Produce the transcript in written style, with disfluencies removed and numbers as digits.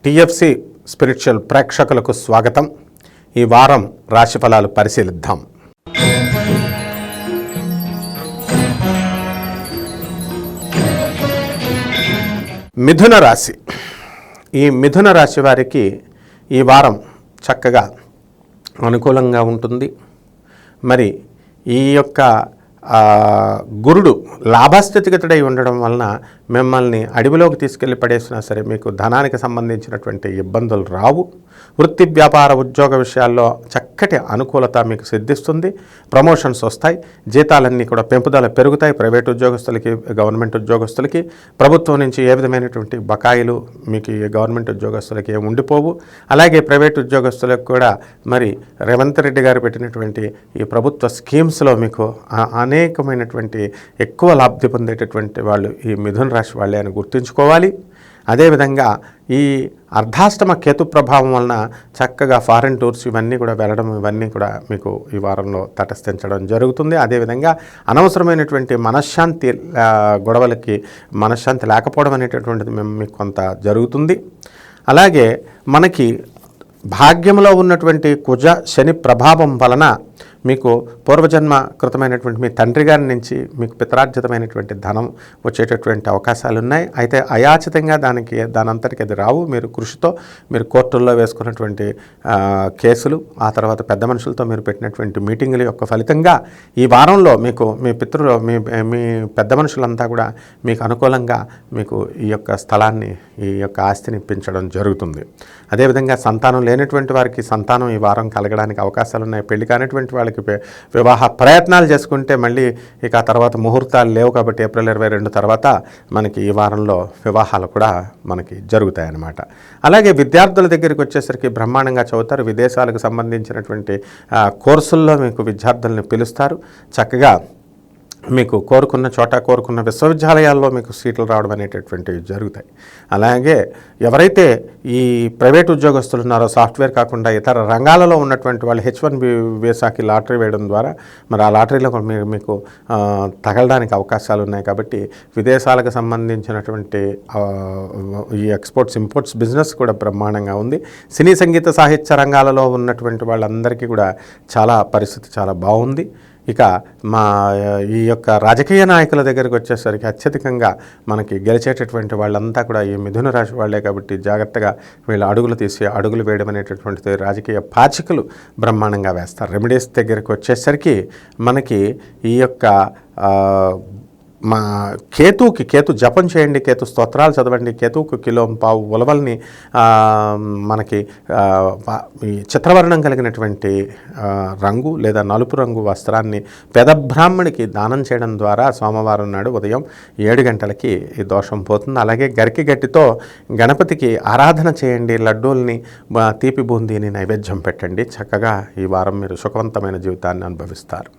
TFC spiritual ప్రేక్షకులకు స్వాగతం. ఈ వారం రాశిఫలాలు పరిశీలిద్దాం. మిథున రాశి. ఈ మిథున రాశి వారికి ఈ వారం చక్కగా అనుకూలంగా ఉంటుంది. మరి ఈ యొక్క గురుడు లాభస్థితిగతుడై ఉండడం వలన మిమ్మల్ని అడవిలోకి తీసుకెళ్లి పడేసినా సరే మీకు ధనానికి సంబంధించినటువంటి ఇబ్బందులు రావు. వృత్తి వ్యాపార ఉద్యోగ విషయాల్లో చక్కటి అనుకూలత మీకు సిద్ధిస్తుంది. ప్రమోషన్స్ వస్తాయి. జీతాలన్నీ కూడా పెంపుదల పెరుగుతాయి. ప్రైవేట్ ఉద్యోగస్తులకి, గవర్నమెంట్ ఉద్యోగస్తులకి, ప్రభుత్వం నుంచి ఏ విధమైనటువంటి బకాయిలు మీకు గవర్నమెంట్ ఉద్యోగస్తులకి ఏమి ఉండిపోవు. అలాగే ప్రైవేట్ ఉద్యోగస్తులకు కూడా మరి రేవంత్ రెడ్డి గారు పెట్టినటువంటి ఈ ప్రభుత్వ స్కీమ్స్లో మీకు అనేకమైనటువంటి ఎక్కువ లబ్ధి పొందేటటువంటి వాళ్ళు ఈ మిథున రాశి వాళ్ళే అని గుర్తుంచుకోవాలి. అదేవిధంగా ఈ అర్ధాష్టమ కేతు ప్రభావం వలన చక్కగా ఫారిన్ టూర్స్ ఇవన్నీ కూడా వెళ్ళడం, ఇవన్నీ కూడా మీకు ఈ వారంలో తటస్థించడం జరుగుతుంది. అదేవిధంగా అనవసరమైనటువంటి మనశ్శాంతి గొడవలకి మనశ్శాంతి లేకపోవడం అనేటటువంటిది మీకు కొంత జరుగుతుంది. అలాగే మనకి భాగ్యంలో ఉన్నటువంటి కుజ శని ప్రభావం వలన మీకు పూర్వజన్మ కృతమైనటువంటి మీ తండ్రి గారి నుంచి మీకు పిత్రార్జితమైనటువంటి ధనం వచ్చేటటువంటి అవకాశాలు ఉన్నాయి. అయితే అయాచితంగా దానంతటికి అది రావు. మీరు కృషితో మీరు కోర్టుల్లో వేసుకున్నటువంటి కేసులు, ఆ తర్వాత పెద్ద మనుషులతో మీరు పెట్టినటువంటి మీటింగుల యొక్క ఫలితంగా ఈ వారంలో మీకు మీ పెద్ద మనుషులంతా కూడా మీకు అనుకూలంగా మీకు ఈ యొక్క స్థలాన్ని, ఈ యొక్క ఆస్తిని ఇప్పించడం జరుగుతుంది. అదేవిధంగా సంతానం లేనటువంటి వారికి సంతానం ఈ వారం కలగడానికి అవకాశాలు ఉన్నాయి. పెళ్లి కానిటువంటి వాళ్ళకి వివాహ ప్రయత్నాలు చేసుకుంటే మళ్ళీ ఇక ఆ తర్వాత ముహూర్తాలు లేవు కాబట్టి ఏప్రిల్ 22 తర్వాత మనకి ఈ వారంలో వివాహాలు కూడా మనకి జరుగుతాయి అన్నమాట. అలాగే విద్యార్థుల దగ్గరికి వచ్చేసరికి బ్రహ్మాండంగా చదువుతారు. విదేశాలకు సంబంధించినటువంటి కోర్సుల్లో మీకు విద్యార్థుల్ని పిలుస్తారు. చక్కగా మీకు కోరుకున్న చోట, కోరుకున్న విశ్వవిద్యాలయాల్లో మీకు సీట్లు రావడం అనేటటువంటివి జరుగుతాయి. అలాగే ఎవరైతే ఈ ప్రైవేట్ ఉద్యోగస్తులు ఉన్నారో, సాఫ్ట్వేర్ కాకుండా ఇతర రంగాలలో ఉన్నటువంటి వాళ్ళు H1B వీసాకి లాటరీ వేయడం ద్వారా మరి ఆ లాటరీలో మీకు తగలడానికి అవకాశాలు ఉన్నాయి. కాబట్టి విదేశాలకు సంబంధించినటువంటి ఈ ఎక్స్పోర్ట్స్ ఇంపోర్ట్స్ బిజినెస్ కూడా బ్రహ్మాండంగా ఉంది. సినీ సంగీత సాహిత్య రంగాలలో ఉన్నటువంటి వాళ్ళందరికీ కూడా పరిస్థితి చాలా బాగుంది. ఇక ఈ యొక్క రాజకీయ నాయకుల దగ్గరికి వచ్చేసరికి అత్యధికంగా మనకి గెలిచేటటువంటి వాళ్ళంతా కూడా ఈ మిథున రాశి వాళ్ళే. కాబట్టి జాగ్రత్తగా వీళ్ళు అడుగులు వేయడం అనేటటువంటిది రాజకీయ పాచికలు బ్రహ్మాండంగా వేస్తారు. రెమెడీస్ దగ్గరికి వచ్చేసరికి మనకి ఈ యొక్క కేతు జపం చేయండి, కేతు స్తోత్రాలు చదవండి, కేతువుకు కిలోంపావు ఉలవల్ని మనకి ఈ చిత్రవర్ణం కలిగినటువంటి రంగు లేదా నలుపు రంగు వస్త్రాన్ని పేద బ్రాహ్మణికి దానం చేయడం ద్వారా సోమవారం నాడు ఉదయం 7 గంటలకి ఈ దోషం పోతుంది. అలాగే గరికి గట్టితో గణపతికి ఆరాధన చేయండి, లడ్డూల్ని, తీపి బూందీని నైవేద్యం పెట్టండి. చక్కగా ఈ వారం మీరు సుఖవంతమైన జీవితాన్ని అనుభవిస్తారు.